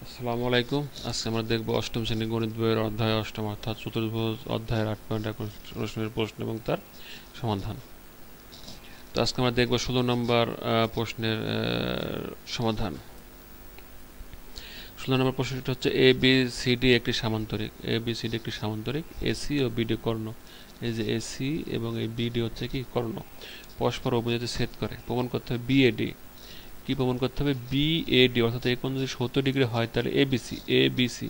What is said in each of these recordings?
আসসালামু আলাইকুম। আজকে আমরা দেখব অষ্টম শ্রেণীর গণিত বইয়ের অধ্যায় অষ্টম অর্থাৎ চতুর্ভুজ অধ্যায়ের 8.21 প্রশ্ন এবং তার সমাধান। তো আজকে আমরা দেখব 16 নম্বর প্রশ্নের সমাধান। 16 নম্বর প্রশ্নটি হচ্ছে এ বি সি ডি একটি সামান্তরিক। এ বি সি ডি একটি সামান্তরিক, এসি ও বিডি কর্ণ। এই যে এসি এবং এই বিডি হচ্ছে কি কর্ণ, পরস্পর অভিজাতে ছেদ করে। প্রমাণ করতে হবে বিএডি। কি প্রমাণ করতে হবে? বিএডি অর্থাৎ এই কোণ যদি 70 ডিগ্রি হয় তাহলে এবিসি এবিসি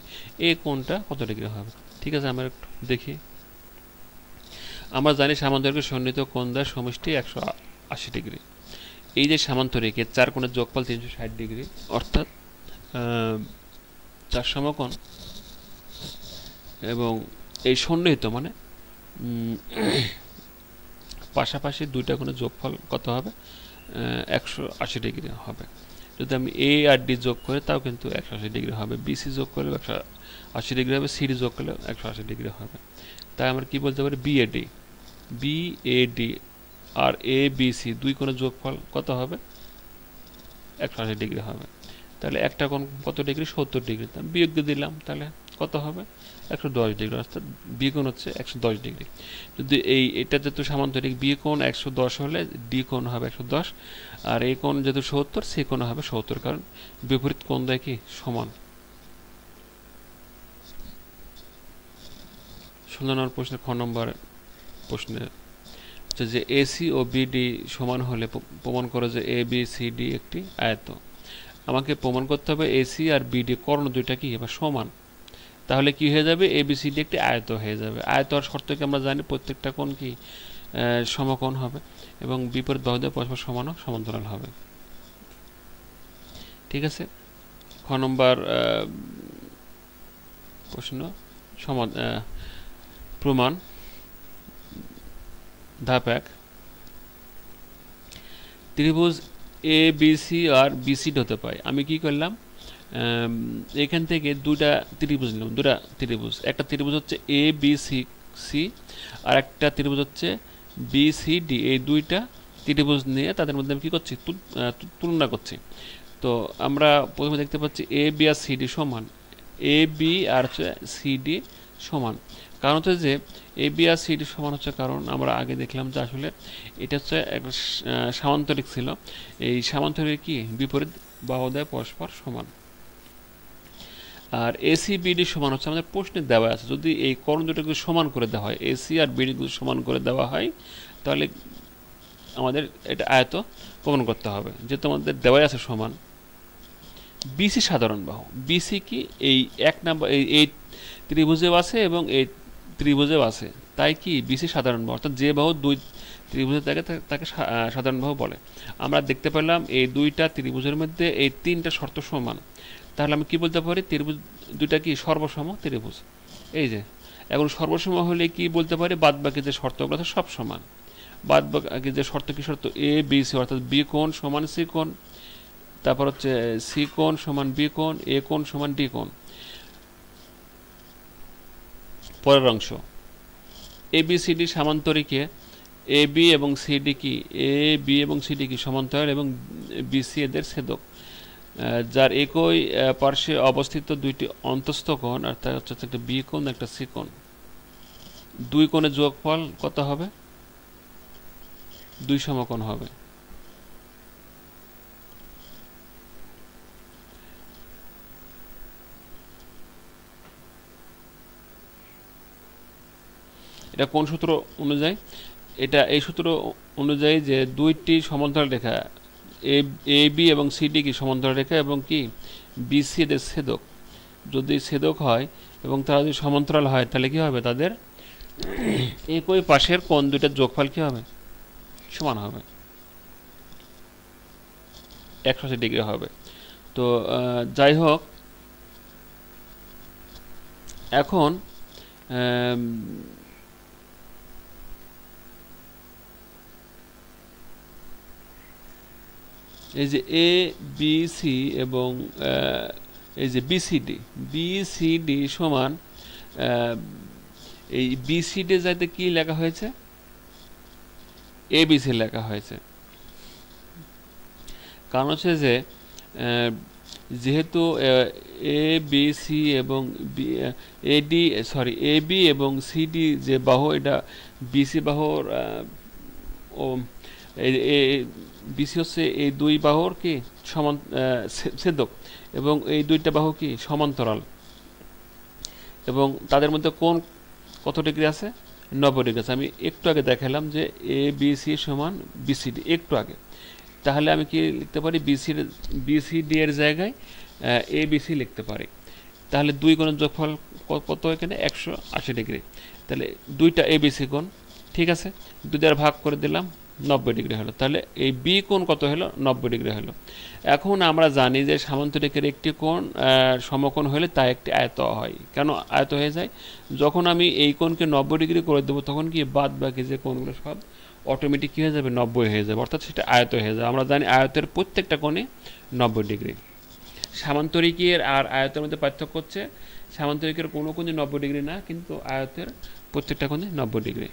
এই কোণটা কত ডিগ্রি হবে? ঠিক আছে, আমরা একটু দেখি। আমরা জানি সামান্তরিকের সন্নিহিত কোণ দ্বারা সমষ্টি 180 ডিগ্রি। এই যে সামান্তরিকের চার কোণের যোগফল 360 ডিগ্রি, অর্থাৎ চার সমকোণ এবং এই সন্নিহিত মানে পাশাপাশি দুইটা কোণের যোগফল কত হবে? 180 ডিগ্রি হবে। যদি আমি এ আর ডি যোগ করি তাও কিন্তু 180 ডিগ্রি হবে, বিসি যোগ করলে 180 ডিগ্রি হবে, সিডি যোগ করলে 180 ডিগ্রি হবে। তাই আমরা কি বলতে পারি? বিএডি বিএডি আর এ বিসি দুই কোণের যোগফল কত হবে? 180 ডিগ্রি হবে। তাহলে একটা কোণ কত ডিগ্রি? 70 ডিগ্রি। বিয়োগ দিয়ে দিলাম, তাহলে কত হবে? 110 ডিগ্রি, অর্থাৎ বি কোণ হচ্ছে 110 ডিগ্রি। যদি এটা যেহেতু সামান্তরিক, বি কোণ 110 হলে ডি কোণ হবে 110, আর এই কোণ যেহেতু 70, সি কোণ হবে 70, কারণ বিপরীত কোণ দেয় কি সমান। 16 নম্বর প্রশ্নের খ নম্বর প্রশ্নের যে এসি ও বিডি সমান হলে প্রমাণ করে যে এ বি সি ডি একটি আয়ত। আমাকে প্রমাণ করতে হবে এসি আর বিডি কর্ণ দুইটা কি এবার সমান। তাহলে কি হয়ে যাবে? এবিসিডি একটি আয়ত হয়ে যাবে। আয়ত আর শর্তকে আমরা জানি প্রত্যেকটা কোণ কি সমকোণ হবে এবং বিপরীত বাহুদের পরস্পর সমান ও সমান্তরাল হবে। ঠিক আছে, খ নম্বর প্রশ্ন প্রমাণ ধাপ 1। ত্রিভুজ A B C R BCD হতে পারে। আমি কি করলাম? এখান থেকে দুটা ত্রিভুজ নিলাম, দুটা ত্রিভুজ। একটা ত্রিভুজ হচ্ছে এ বি সি সি আর একটা ত্রিভুজ হচ্ছে বি সি ডি। এই দুইটা ত্রিভুজ নিয়ে তাদের মধ্যে আমি কী করছি? তুলনা করছি। তো আমরা প্রথমে দেখতে পাচ্ছি A B R C D সমান, এ বি আর হচ্ছে সি ডি সমান। কারণ হচ্ছে যে A B R C D সমান হচ্ছে কারণ আমরা আগে দেখলাম যে আসলে এটা হচ্ছে একটা সামান্তরিক ছিল। এই সামান্তরিক কি বিপরীত বাহুদ্বয় পরস্পর সমান। আর এসি বিডি সমান হচ্ছে আমাদের প্রশ্নে দেওয়া আছে। যদি এই কোণ দুটোকে সমান করে দেওয়া হয়, এসি আর বিডি সমান করে দেওয়া হয়, তাহলে আমাদের এটা আয়ত প্রমাণ করতে হবে। যেহেতু আমাদের দেওয়াই আছে সমান। বিসি সাধারণ বাহু। বিসি কি এই এক নাম্বার এই ত্রিভুজেও আছে এবং এই ত্রিভুজেও আছে, তাই কি বিসি সাধারণ বাহু, অর্থাৎ যে বাহু দুই ত্রিভুজে থাকে তাকে সাধারণ বাহু বলে। আমরা দেখতে পেলাম এই দুইটা ত্রিভুজের মধ্যে এই তিনটা শর্ত সমান। তাহলে আমি কি বলতে পারি? ত্রিভুজ দুইটা কি সর্বসম ত্রিভুজ। এই যে এখন সর্বসম হলে কি বলতে পারি? বাদ বাকি যে শর্তগুলো আছে সব সমান। বাদ বাকি যে শর্ত কি শর্ত? এ বি সি, অর্থাৎ বি কোণ সমান সি কোণ, তারপর হচ্ছে সি কোণ সমান বি কোণ, এ কোণ সমান ডি কোণ। পরের অংশ, A B C D সামান্তরিকে A B এবং সি ডি কি এ বি এবং সি ডি কি সমান্তরাল এবং বিসি এদের ছেদক, যার একই পার্শ্বে অবস্থিত দুইটি অন্তস্থ কোণ, অর্থাৎ হচ্ছে একটা বি কোণ একটা সি কোণ। দুই কোণের যোগফল কত হবে? দুই সমকোণ হবে। এটা কোন সূত্র অনুযায়ী? এটা এই সূত্র অনুযায়ী যে দুইটি সমান্তরাল রেখা এ বি এবং সি ডি কি সমান্তরাল রেখা এবং কি বিসি এদের ছেদক, যদি ছেদক হয় এবং তারা যদি সমান্তরাল হয় তাহলে কি হবে? তাদের একই পাশের কোণ দুইটার যোগফল কি হবে? সমান হবে, 180 ডিগ্রি হবে। তো যাই হোক, এখন এই যে এ বি সি এবং এই যে বিসিডি বিসিডি সমান এই বিসিডি যাতে কি লেখা হয়েছে? এবিসি লেখা হয়েছে। কারণ হচ্ছে যে যেহেতু এ বি সি এবং এডি সরি এ বি এবং সিডি যে বাহু, এটা বিসি বাহুর ও বিসি হচ্ছে এই দুই বাহুর কি সমান ছেদক, এবং এই দুইটা বাহু কি সমান্তরাল, এবং তাদের মধ্যে কোণ কত ডিগ্রি আছে? 90 ডিগ্রি আছে। আমি একটু আগে দেখালাম যে এ বি সি সমান বিসিডি, একটু আগে। তাহলে আমি কি লিখতে পারি? বিসিডি এর জায়গায় এ বিসি লিখতে পারি। তাহলে দুই কোণের যোগফল কত এখানে? 180 ডিগ্রি। তাহলে দুইটা এ বিসি কোণ, ঠিক আছে, দুই দ্বারা ভাগ করে দিলাম, 90 ডিগ্রি হলো। তাহলে এই বি কোণ কত হলো? 90 ডিগ্রি হলো। এখন আমরা জানি যে সামান্তরিকের একটি কোণ সমকোণ হলে তা একটি আয়ত হয়। কেন আয়ত হয়ে যায়? যখন আমি এই কোণকে 90 ডিগ্রি করে দেবো, তখন কি বাদ বাকি যে কোণগুলো সব অটোমেটিক কী হয়ে যাবে? 90 হয়ে যাবে, অর্থাৎ সেটা আয়ত হয়ে যাবে। আমরা জানি আয়তের প্রত্যেকটা কোণে 90 ডিগ্রি। সামান্তরিকের আর আয়তের মধ্যে পার্থক্য হচ্ছে সামান্তরিকের কোনো কোণে 90 ডিগ্রি না, কিন্তু আয়তের প্রত্যেকটা কোণে 90 ডিগ্রি।